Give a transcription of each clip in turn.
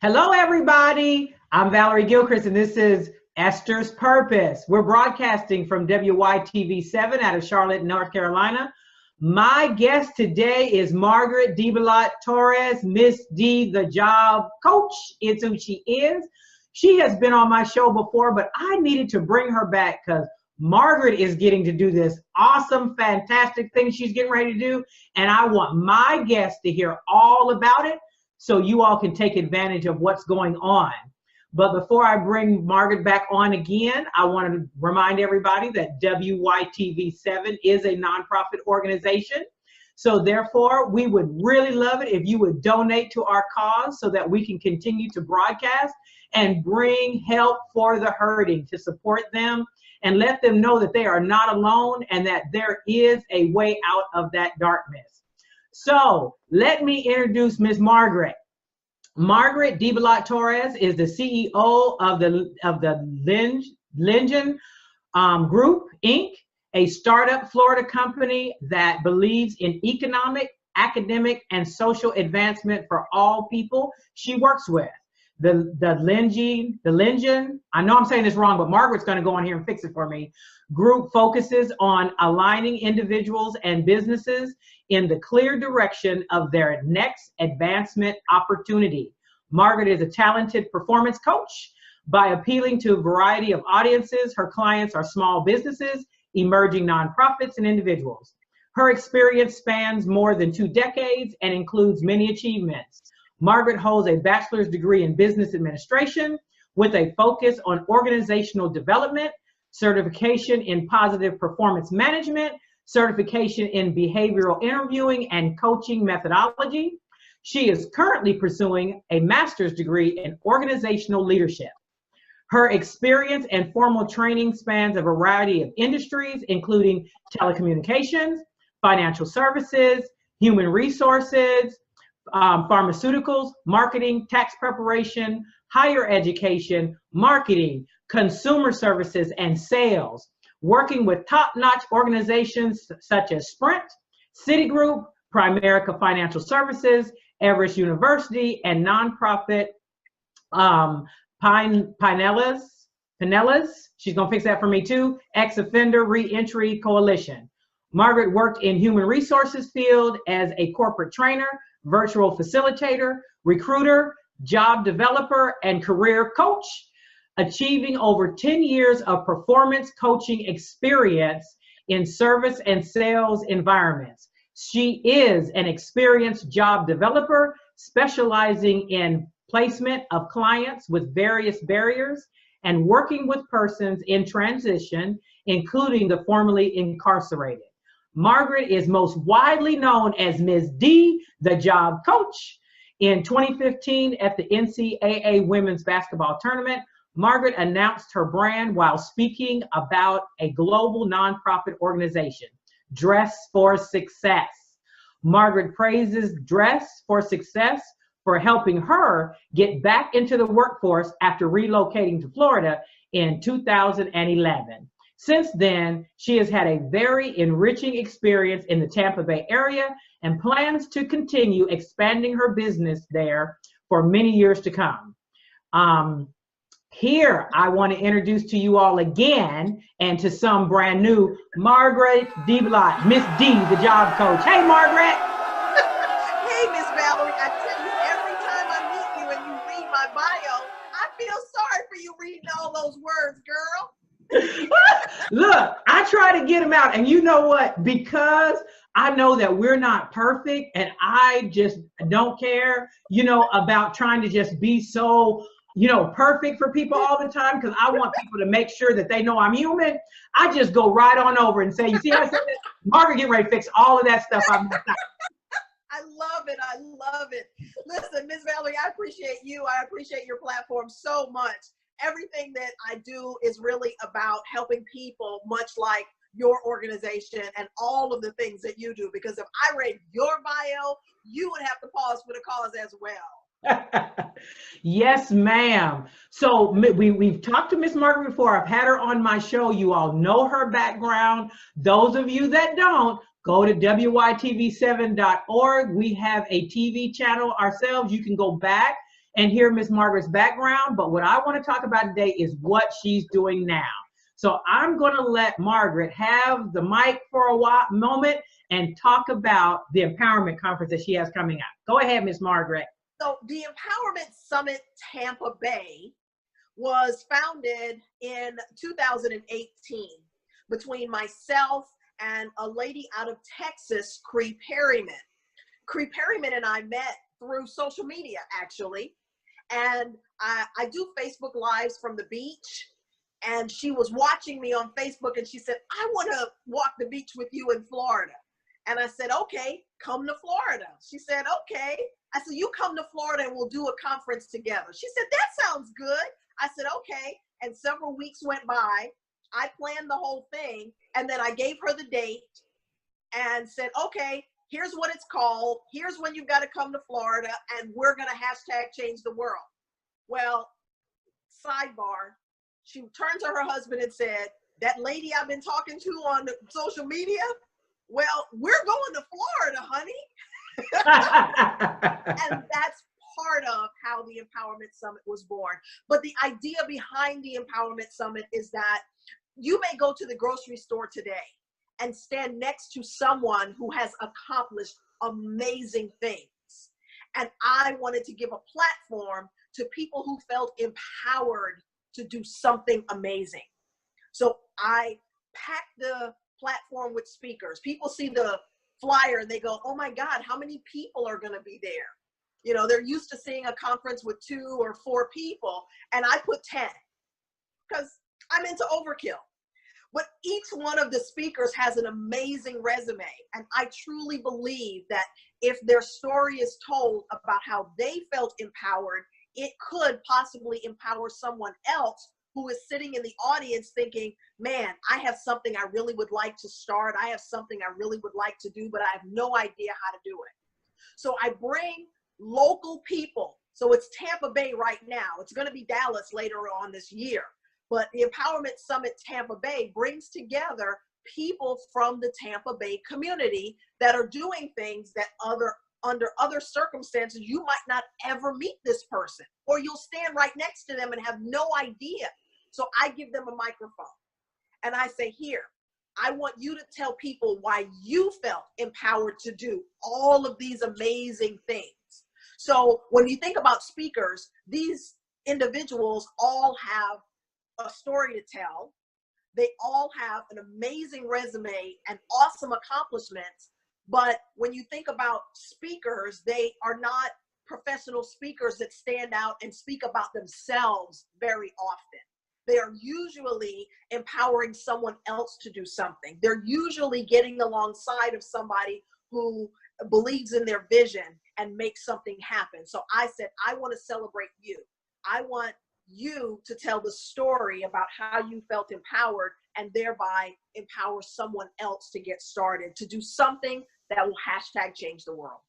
Hello, everybody. I'm Valerie Gilchrist, and this is Esther's Purpose. We're broadcasting from WYTV7 out of Charlotte, North Carolina. My guest today is Margaret Torres, Miss D, the job coach. It's who she is. She has been on my show before, but I needed to bring her back because Margaret is getting to do this awesome, fantastic thing she's getting ready to do, and I want my guest to hear all about it so you all can take advantage of what's going on. But before I bring Margaret back on again, I want to remind everybody that WYTV7 is a nonprofit organization. So therefore, we would really love it if you would donate to our cause so that we can continue to broadcast and bring help for the hurting, to support them and let them know that they are not alone and that there is a way out of that darkness. So let me introduce Miss Margaret. Margaret Torres is the CEO of the Lingen Group, Inc., a startup Florida company that believes in economic, academic, and social advancement for all people she works with. The Lingen, I know I'm saying this wrong, but Margaret's going to go on here and fix it for me. Group focuses on aligning individuals and businesses in the clear direction of their next advancement opportunity. Margaret is a talented performance coach. By appealing to a variety of audiences, her clients are small businesses, emerging nonprofits, and individuals. Her experience spans more than 2 decades and includes many achievements. Margaret holds a bachelor's degree in business administration with a focus on organizational development, certification in positive performance management, certification in behavioral interviewing and coaching methodology. She is currently pursuing a master's degree in organizational leadership. Her experience and formal training spans a variety of industries, including telecommunications, financial services, human resources, pharmaceuticals, marketing, tax preparation, higher education, marketing, consumer services, and sales, working with top-notch organizations such as Sprint, Citigroup, Primerica Financial Services, Everest University, and nonprofit Pinellas, she's gonna fix that for me too, Ex-Offender Reentry Coalition. Margaret worked in human resources field as a corporate trainer, virtual facilitator, recruiter, job developer, and career coach, achieving over 10 years of performance coaching experience in service and sales environments. She is an experienced job developer specializing in placement of clients with various barriers and working with persons in transition, including the formerly incarcerated. Margaret is most widely known as Ms. D, the job coach. In 2015, at the NCAA Women's Basketball Tournament, Margaret announced her brand while speaking about a global nonprofit organization, Dress for Success. Margaret praises Dress for Success for helping her get back into the workforce after relocating to Florida in 2011. Since then, she has had a very enriching experience in the Tampa Bay area and plans to continue expanding her business there for many years to come. Here, I want to introduce to you all again, and to some brand new, Margaret Miss D, the job coach. Hey, Margaret. Hey, Miss Valerie. I tell you, every time I meet you and you read my bio, I feel sorry for you reading all those words, girl. Look, I try to get them out, and you know what? Because I know that we're not perfect, and I just don't care, about trying to just be so, perfect for people all the time, because I want people to make sure that they know I'm human. I just go right on over and say, you see how I said that? Margaret, get ready to fix all of that stuff I've messed up. I love it. I love it. Listen, Miss Valerie, I appreciate you. I appreciate your platform so much. Everything that I do is really about helping people, much like your organization and all of the things that you do, because if I read your bio, you would have to pause for the cause as well. Yes, ma'am. So we've talked to Miss Margaret before. I've had her on my show. You all know her background. Those of you that don't, go to WYTV7.org. We have a TV channel ourselves. You can go back and hear Miss Margaret's background, but what I want to talk about today is what she's doing now. So I'm going to let Margaret have the mic for a moment and talk about the empowerment conference that she has coming up. Go ahead, Miss Margaret. So the Empowerment Summit Tampa Bay was founded in 2018 between myself and a lady out of Texas, Cree Perryman. Cree Perryman and I met through social media, actually. And I do Facebook Lives from the beach. And she was watching me on Facebook and she said, I want to walk the beach with you in Florida. And I said, okay, come to Florida. She said, okay. I said, you come to Florida and we'll do a conference together. She said, that sounds good. I said, okay. And several weeks went by. I planned the whole thing. And then I gave her the date and said, okay, here's what it's called. Here's when you've got to come to Florida and we're going to hashtag change the world. Well, sidebar, she turned to her husband and said, that lady I've been talking to on social media, well, we're going to Florida, honey. And that's part of how the Empowerment Summit was born. But the idea behind the Empowerment Summit is that you may go to the grocery store today and stand next to someone who has accomplished amazing things. And I wanted to give a platform to people who felt empowered to do something amazing. So I packed the platform with speakers. People see the flyer and they go, oh my God, how many people are going to be there? You know, they're used to seeing a conference with 2 or 4 people, and I put 10 because I'm into overkill. But each one of the speakers has an amazing resume. And I truly believe that if their story is told about how they felt empowered, it could possibly empower someone else who is sitting in the audience thinking, man, I have something I really would like to start. I have something I really would like to do, but I have no idea how to do it. So I bring local people. So it's Tampa Bay right now. It's going to be Dallas later on this year. But the Empowerment Summit Tampa Bay brings together people from the Tampa Bay community that are doing things that under other circumstances, you might not ever meet this person, or you'll stand right next to them and have no idea. So I give them a microphone and I say, here, I want you to tell people why you felt empowered to do all of these amazing things. So when you think about speakers, these individuals all have a story to tell. They all have an amazing resume and awesome accomplishments. But when you think about speakers, they are not professional speakers that stand out and speak about themselves very often. They are usually empowering someone else to do something. They're usually getting alongside of somebody who believes in their vision and makes something happen. So I said, I want to celebrate you. I want you to tell the story about how you felt empowered and thereby empower someone else to get started, to do something that will hashtag change the world.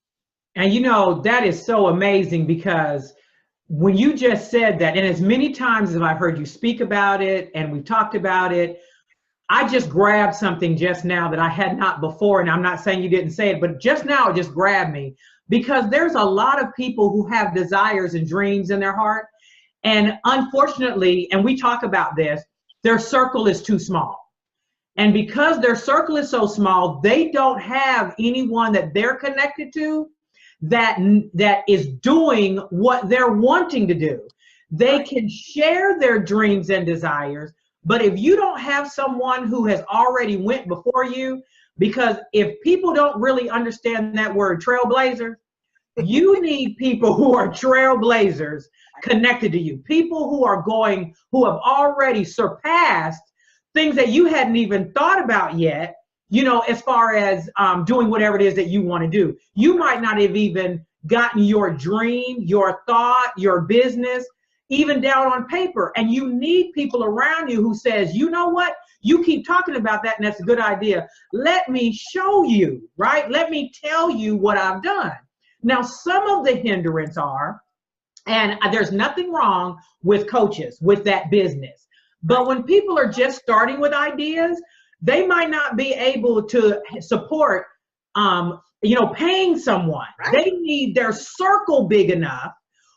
And you know, that is so amazing, because when you just said that, and as many times as I've heard you speak about it and we've talked about it, I just grabbed something just now that I had not before. And I'm not saying you didn't say it, but just now it just grabbed me, because there's a lot of people who have desires and dreams in their heart. And unfortunately, and we talk about this, their circle is too small. And because their circle is so small, they don't have anyone that they're connected to that is doing what they're wanting to do. They can share their dreams and desires, but if you don't have someone who has already went before you, because if people don't really understand that word trailblazer, you need people who are trailblazers connected to you, people who have already surpassed things that you hadn't even thought about yet, you know, as far as doing whatever it is that you want to do. You might not have even gotten your dream, your thought, your business, even down on paper. And you need people around you who says, you know what, you keep talking about that and that's a good idea. Let me show you, right? Let me tell you what I've done. Now, some of the hindrance are, and there's nothing wrong with coaches, with that business. But when people are just starting with ideas, they might not be able to support, paying someone. Right. They need their circle big enough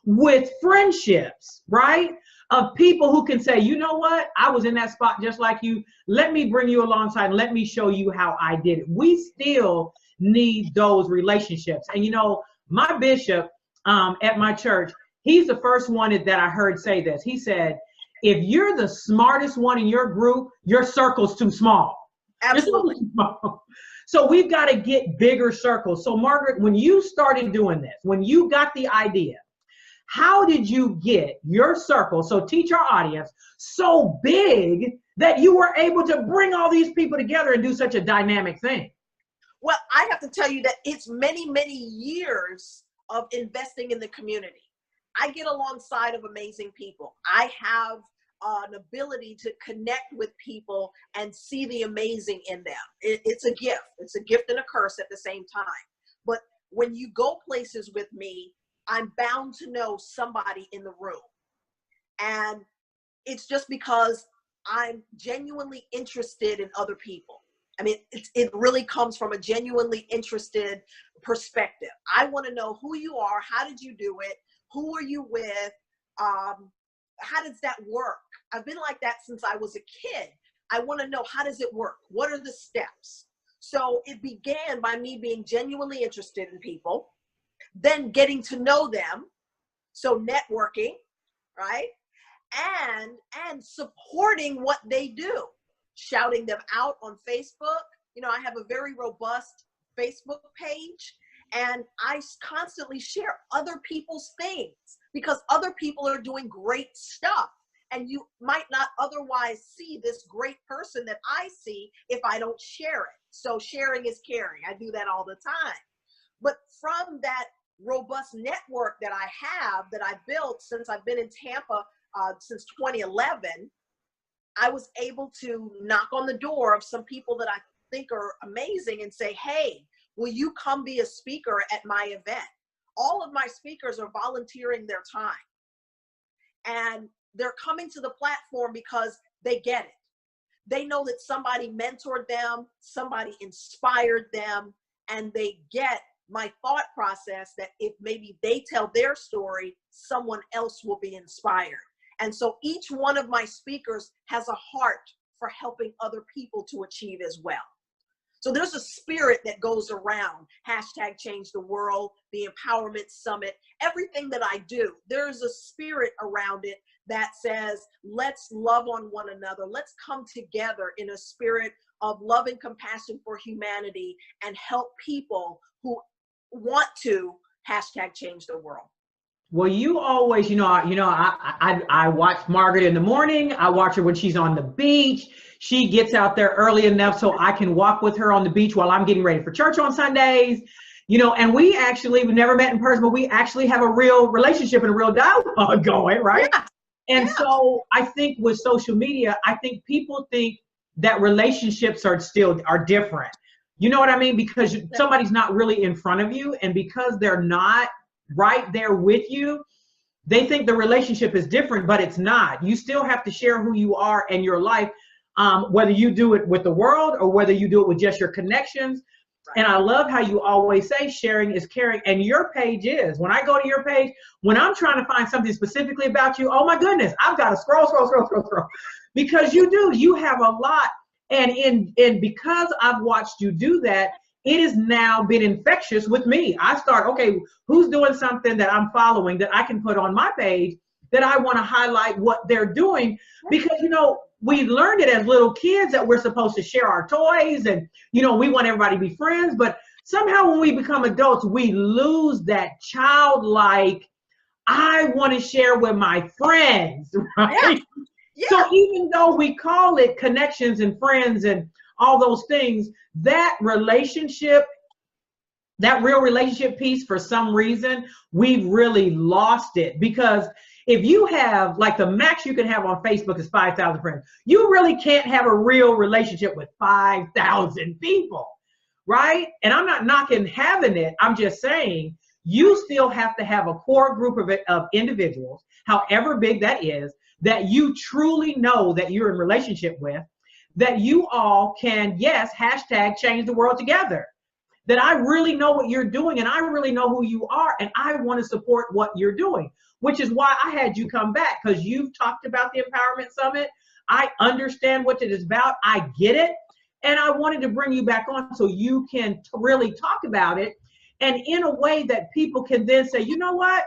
with friendships, right? Of people who can say, you know what, I was in that spot just like you. Let me bring you alongside and let me show you how I did it. We still need those relationships. And you know, my bishop at my church, he's the first one that I heard say this. He said, if you're the smartest one in your group, your circle's too small. Absolutely. Too small. So we've got to get bigger circles. So Margaret, when you started doing this, when you got the idea, how did you get your circle, so teach our audience, so big that you were able to bring all these people together and do such a dynamic thing? Well, I have to tell you that it's many, many years of investing in the community. I get alongside of amazing people. I have an ability to connect with people and see the amazing in them. It's a gift. It's a gift and a curse at the same time. But when you go places with me, I'm bound to know somebody in the room. And it's just because I'm genuinely interested in other people. I mean, it really comes from a genuinely interested perspective. I want to know who you are. How did you do it? Who are you with? How does that work? I've been like that since I was a kid. I want to know, how does it work? What are the steps? So it began by me being genuinely interested in people, then getting to know them. So networking, right? And supporting what they do, shouting them out on Facebook. You know, I have a very robust Facebook page, and I constantly share other people's things because other people are doing great stuff. And you might not otherwise see this great person that I see if I don't share it. So sharing is caring. I do that all the time. But from that robust network that I have, that I built since I've been in Tampa since 2011, I was able to knock on the door of some people that I think are amazing and say, hey, will you come be a speaker at my event? All of my speakers are volunteering their time. And they're coming to the platform because they get it. They know that somebody mentored them, somebody inspired them, and they get my thought process that if maybe they tell their story, someone else will be inspired. And so each one of my speakers has a heart for helping other people to achieve as well. So there's a spirit that goes around hashtag Change the World, the Empowerment Summit, everything that I do. There's a spirit around it that says, let's love on one another. Let's come together in a spirit of love and compassion for humanity and help people who want to hashtag change the world. Well, you always, I watch Margaret in the morning. I watch her when she's on the beach. She gets out there early enough so I can walk with her on the beach while I'm getting ready for church on Sundays. And we've never met in person, but we actually have a real relationship and a real dialogue going, right? Yeah. And so I think with social media, I think people think that relationships are different. You know what I mean? Because somebody's not really in front of you, and because they're not right there with you, they think the relationship is different, but it's not. You still have to share who you are and your life, whether you do it with the world or whether you do it with just your connections. Right. And I love how you always say sharing is caring, and your page is. When I go to your page, when I'm trying to find something specifically about you, oh my goodness, I've got to scroll, because you have a lot. And because I've watched you do that, it has now been infectious with me. I start, okay, who's doing something that I'm following that I can put on my page that I want to highlight what they're doing? Because, we learned it as little kids that we're supposed to share our toys and, we want everybody to be friends. But somehow when we become adults, we lose that childlike, I want to share with my friends, right? Yeah. Yeah. So even though we call it connections and friends and all those things, that relationship, that real relationship piece, for some reason, we've really lost it. Because if you have, like, the max you can have on Facebook is 5,000 friends, you really can't have a real relationship with 5,000 people, right? And I'm not knocking having it. I'm just saying you still have to have a core group of individuals, however big that is, that you truly know that you're in relationship with, that you all can, yes, hashtag change the world together. That I really know what you're doing and I really know who you are and I want to support what you're doing. which is why I had you come back, because you've talked about the Empowerment Summit. I understand what it is about. I get it. And I wanted to bring you back on so you can really talk about it, and in a way that people can then say, you know what?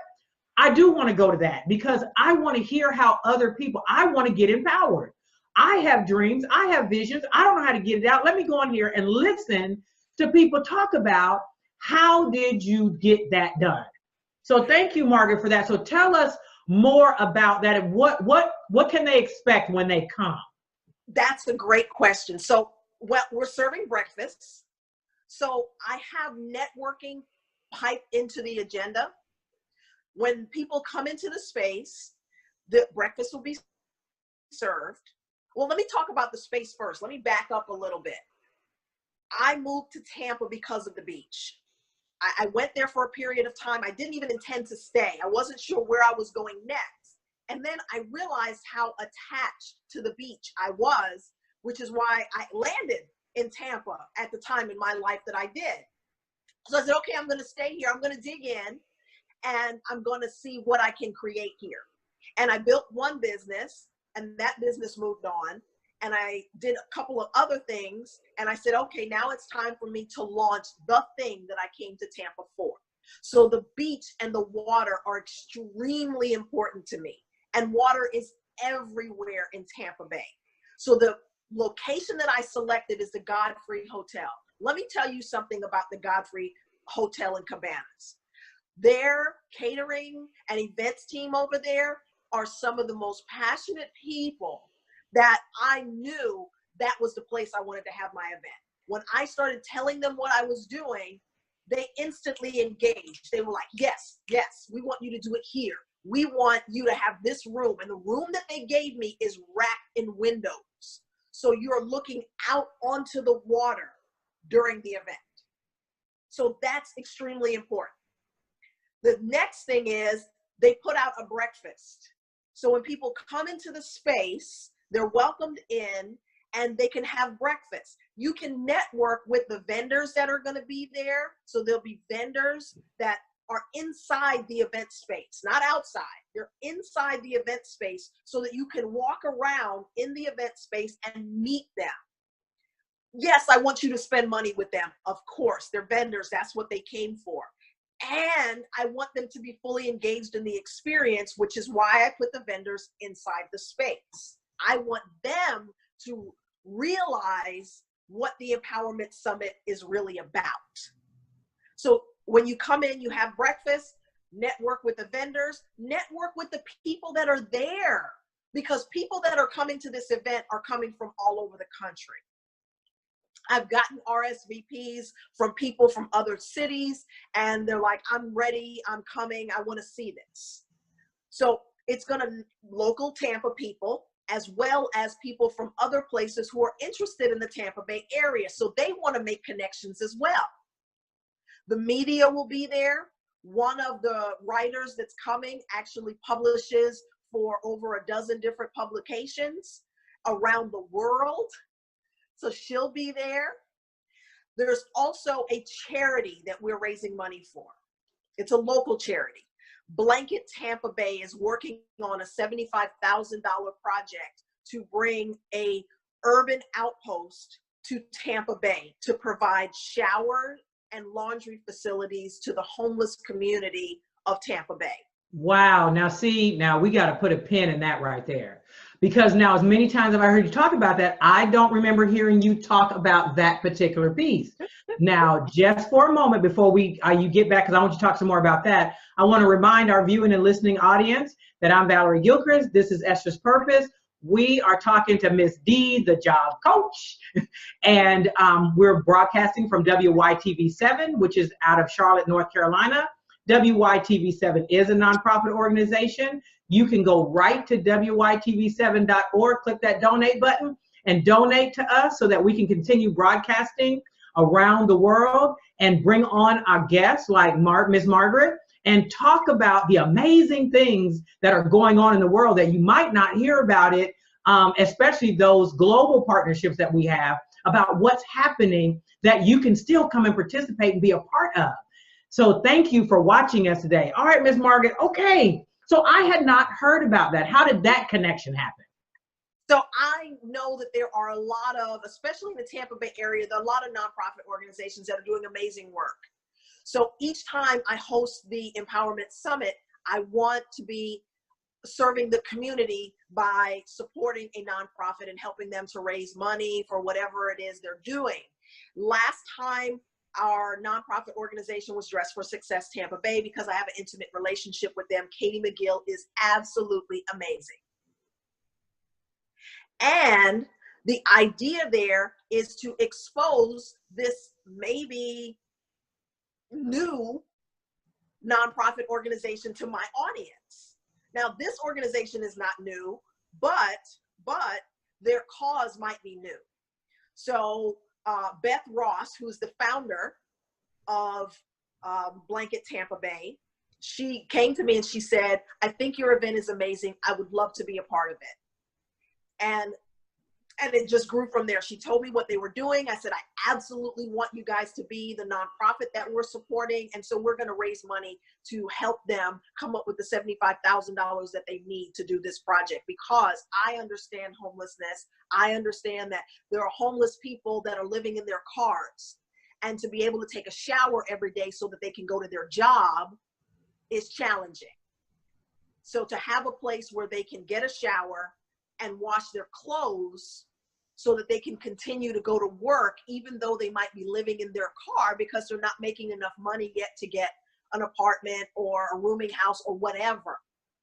I do want to go to that, because I want to hear how other people, I want to get empowered. I have dreams. I have visions. I don't know how to get it out. Let me go on here and listen to people talk about how did you get that done. So thank you, Margaret, for that. So tell us more about that, and what can they expect when they come? That's a great question. So, well, we're serving breakfast. So I have networking piped into the agenda. When people come into the space, the breakfast will be served. Well, let me talk about the space first. Let me back up a little bit. I moved to Tampa because of the beach. I went there for a period of time. I didn't even intend to stay. I wasn't sure where I was going next. And then I realized how attached to the beach I was, which is why I landed in Tampa at the time in my life that I did. So I said, okay, I'm going to stay here. I'm going to dig in, and I'm going to see what I can create here. And I built one business, and that business moved on. And I did a couple of other things, and I said, okay, now it's time for me to launch the thing that I came to Tampa for. So the beach and the water are extremely important to me, and water is everywhere in Tampa Bay. So the location that I selected is the Godfrey Hotel. Let me tell you something about the Godfrey Hotel and Cabanas. Their catering and events team over there are some of the most passionate people that I knew that was the place I wanted to have my event. When I started telling them what I was doing, they instantly engaged. They were like, yes, yes, we want you to do it here. We want you to have this room. And the room that they gave me is racked in windows. So you're looking out onto the water during the event. So that's extremely important. The next thing is they put out a breakfast. So when people come into the space, they're welcomed in and they can have breakfast. You can network with the vendors that are going to be there. So there'll be vendors that are inside the event space, not outside. They're inside the event space so that you can walk around in the event space and meet them. Yes, I want you to spend money with them. Of course, they're vendors. That's what they came for. And I want them to be fully engaged in the experience, which is why I put the vendors inside the space. I want them to realize what the Empowerment Summit is really about. So when you come in, you have breakfast, network with the vendors, network with the people that are there, because people that are coming to this event are coming from all over the country. I've gotten RSVPs from people from other cities, and they're like, I'm ready, I'm coming, I want to see this. So it's going to local Tampa people, as well as people from other places who are interested in the Tampa Bay area. So they want to make connections as well. The media will be there. One of the writers that's coming actually publishes for over a dozen different publications around the world. So she'll be there. There's also a charity that we're raising money for. It's a local charity. Blanket Tampa Bay is working on a $75,000 project to bring a urban outpost to Tampa Bay to provide shower and laundry facilities to the homeless community of Tampa Bay. Wow. Now see, now we got to put a pin in that right there, because now as many times as I heard you talk about that, I don't remember hearing you talk about that particular piece. Now, just for a moment before you get back, because I want you to talk some more about that, I want to remind our viewing and listening audience that I'm Valerie Gilchrist. This is Esther's Purpose. We are talking to Miss D, the job coach, and we're broadcasting from WYTV7, which is out of Charlotte, North Carolina. WYTV7 is a nonprofit organization. You can go right to WYTV7.org, click that donate button, and donate to us so that we can continue broadcasting around the world and bring on our guests like Miss Margaret and talk about the amazing things that are going on in the world that you might not hear about it, especially those global partnerships that we have, about what's happening that you can still come and participate and be a part of. So thank you for watching us today. All right, Miss Margaret. Okay, So I had not heard about that. How did that connection happen? So I know that there are a lot of, especially in the Tampa Bay area, there are a lot of nonprofit organizations that are doing amazing work. So each time I host the Empowerment Summit, I want to be serving the community by supporting a nonprofit and helping them to raise money for whatever it is they're doing. Last time our nonprofit organization was Dress for Success Tampa Bay, because I have an intimate relationship with them. Katie McGill is absolutely amazing. And the idea there is to expose this maybe new nonprofit organization to my audience. Now, this organization is not new, but their cause might be new. So Beth Ross, who's the founder of Blanket Tampa Bay, she came to me and she said, I think your event is amazing. I would love to be a part of it. And it just grew from there. She told me what they were doing. I said, I absolutely want you guys to be the nonprofit that we're supporting. And so we're going to raise money to help them come up with the $75,000 that they need to do this project, because I understand homelessness. I understand that there are homeless people that are living in their cars, and to be able to take a shower every day so that they can go to their job is challenging. So to have a place where they can get a shower and wash their clothes so that they can continue to go to work, even though they might be living in their car because they're not making enough money yet to get an apartment or a rooming house or whatever.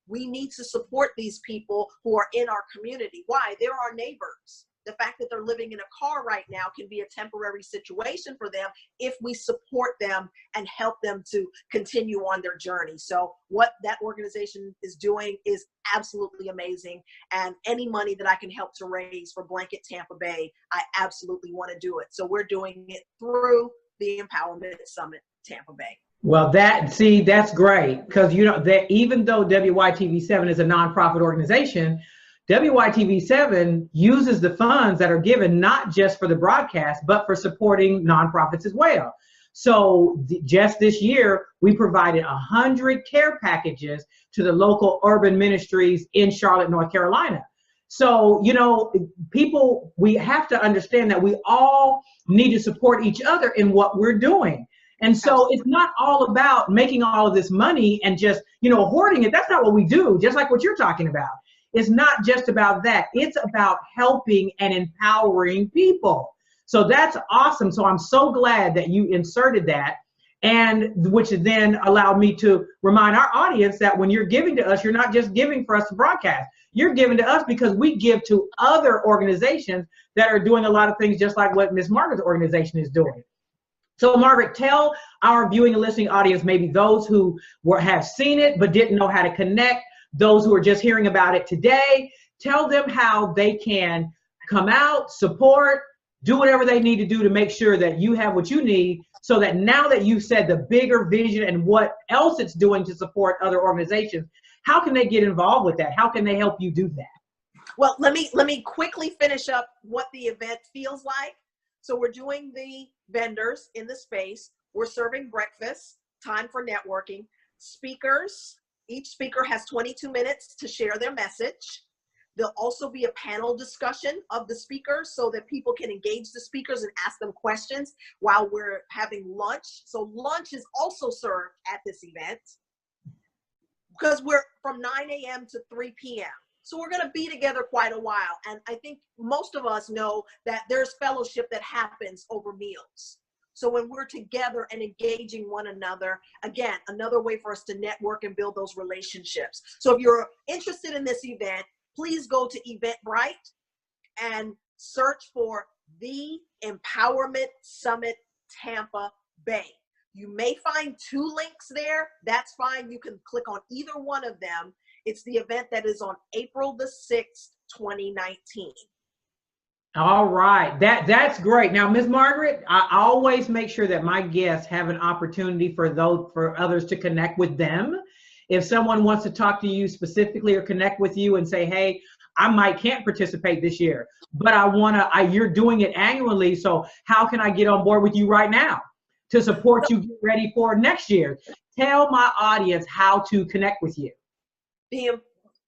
We need to support these people who are in our community. Why? They're our neighbors. The fact that they're living in a car right now can be a temporary situation for them if we support them and help them to continue on their journey. So what that organization is doing is absolutely amazing. And any money that I can help to raise for Blanket Tampa Bay, I absolutely want to do it. So we're doing it through the Empowerment Summit Tampa Bay. Well, that's great, because you know that even though WYTV7 is a nonprofit organization, WYTV7 uses the funds that are given not just for the broadcast, but for supporting nonprofits as well. So just this year, we provided 100 care packages to the local urban ministries in Charlotte, North Carolina. So, you know, people, we have to understand that we all need to support each other in what we're doing. And so it's not all about making all of this money and just, you know, hoarding it. That's not what we do, just like what you're talking about. It's not just about that. It's about helping and empowering people. So that's awesome. So I'm so glad that you inserted that, and which then allowed me to remind our audience that when you're giving to us, you're not just giving for us to broadcast. You're giving to us because we give to other organizations that are doing a lot of things just like what Ms. Margaret's organization is doing. So Margaret, tell our viewing and listening audience, maybe those who have seen it but didn't know how to connect, those who are just hearing about it today, tell them how they can come out, support, do whatever they need to do to make sure that you have what you need, so that now that you've said the bigger vision and what else it's doing to support other organizations, how can they get involved with that? How can they help you do that? Well, let me quickly finish up what the event feels like. So we're doing the vendors in the space. We're serving breakfast, time for networking. Speakers, each speaker has 22 minutes to share their message. There'll also be a panel discussion of the speakers so that people can engage the speakers and ask them questions while we're having lunch. So lunch is also served at this event because we're from 9 a.m. to 3 p.m. So we're going to be together quite a while. And I think most of us know that there's fellowship that happens over meals. So when we're together and engaging one another, again, another way for us to network and build those relationships. So if you're interested in this event, please go to Eventbrite and search for the Empowerment Summit Tampa Bay. You may find two links there. That's fine. You can click on either one of them. It's the event that is on April the 6th, 2019. All right, that's great. Now, Ms. Margaret, I always make sure that my guests have an opportunity for others to connect with them. If someone wants to talk to you specifically or connect with you and say, hey, can't participate this year, but you're doing it annually, so how can I get on board with you right now to support you get ready for next year? Tell my audience how to connect with you. The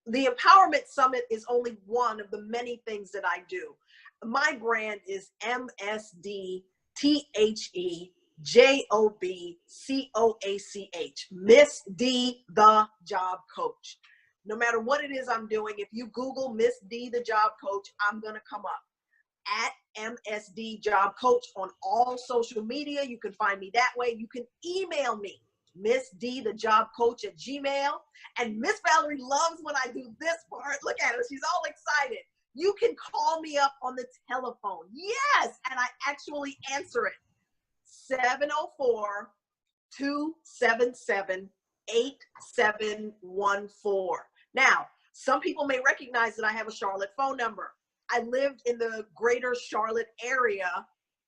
Empowerment Summit is only one of the many things that I do. My brand is MSDTHEJOBCOACH, Miss D, the Job Coach. No matter what it is I'm doing, if you Google Miss D, the Job Coach, I'm going to come up. At MSD Job Coach on all social media. You can find me that way. You can email me, Miss D, the Job Coach at Gmail. And Miss Valerie loves when I do this part. Look at her. She's all excited. You can call me up on the telephone. Yes. And I actually answer it. 704-277-8714. Now, some people may recognize that I have a Charlotte phone number. I lived in the greater Charlotte area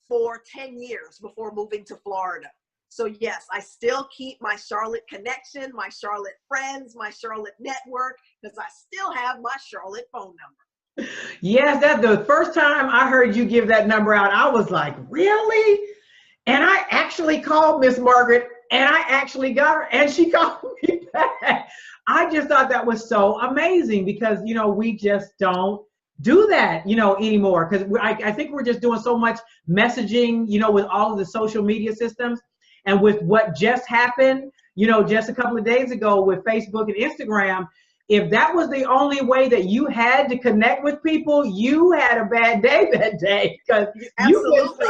for 10 years before moving to Florida. So yes, I still keep my Charlotte connection, my Charlotte friends, my Charlotte network, because I still have my Charlotte phone number. Yes, that's the first time I heard you give that number out. I was like, really? And I actually called Miss Margaret, and I actually got her, and she called me back. I just thought that was so amazing because, you know, we just don't do that, you know, anymore. Because I think we're just doing so much messaging, you know, with all of the social media systems. And with what just happened, you know, just a couple of days ago with Facebook and Instagram, if that was the only way that you had to connect with people, you had a bad day that day. Absolutely.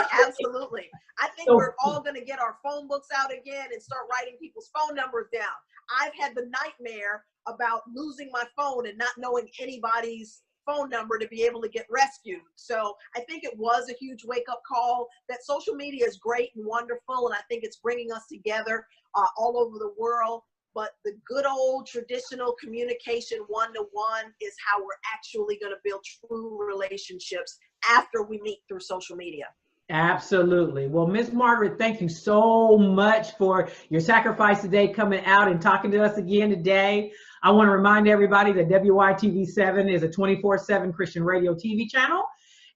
I think we're all going to get our phone books out again and start writing people's phone numbers down. I've had the nightmare about losing my phone and not knowing anybody's phone number to be able to get rescued. So I think it was a huge wake-up call that social media is great and wonderful, and I think it's bringing us together all over the world. But the good old traditional communication one-to-one is how we're actually going to build true relationships after we meet through social media. Absolutely. Well, Miss Margaret, thank you so much for your sacrifice today, coming out and talking to us again today. I want to remind everybody that WYTV7 is a 24/7 Christian radio TV channel,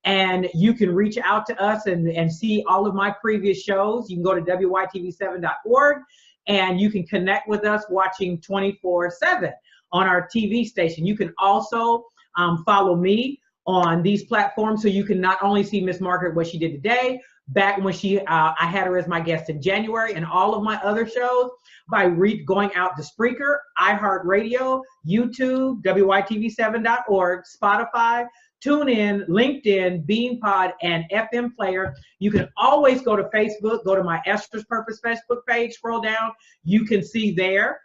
and you can reach out to us and see all of my previous shows. You can go to WYTV7.org, and you can connect with us watching 24/7 on our TV station. You can also follow me on these platforms, so you can not only see Miss Margaret, what she did today, back when I had her as my guest in January, and all of my other shows by going out to Spreaker, iHeartRadio, YouTube, WYTV7.org, Spotify, TuneIn, LinkedIn, BeanPod, and FM Player. You can always go to Facebook, go to my Esther's Purpose Facebook page, scroll down, you can see there.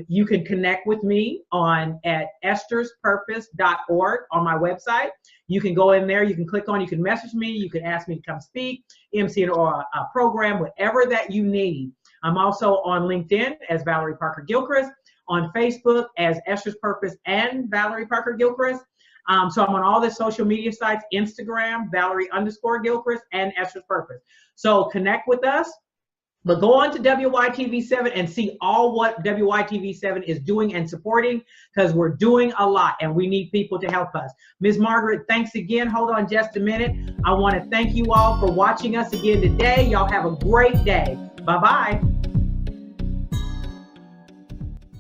You can connect with me at estherspurpose.org on my website. You can go in there, you can click on, you can message me, you can ask me to come speak, MC or a program, whatever that you need. I'm also on LinkedIn as Valerie Parker Gilchrist, on Facebook as Esther's Purpose and Valerie Parker Gilchrist. So I'm on all the social media sites, Instagram, Valerie_Gilchrist, and Esther's Purpose. So connect with us. But go on to WYTV7 and see all what WYTV7 is doing and supporting, because we're doing a lot and we need people to help us. Ms. Margaret, thanks again. Hold on just a minute. I want to thank you all for watching us again today. Y'all have a great day. Bye-bye.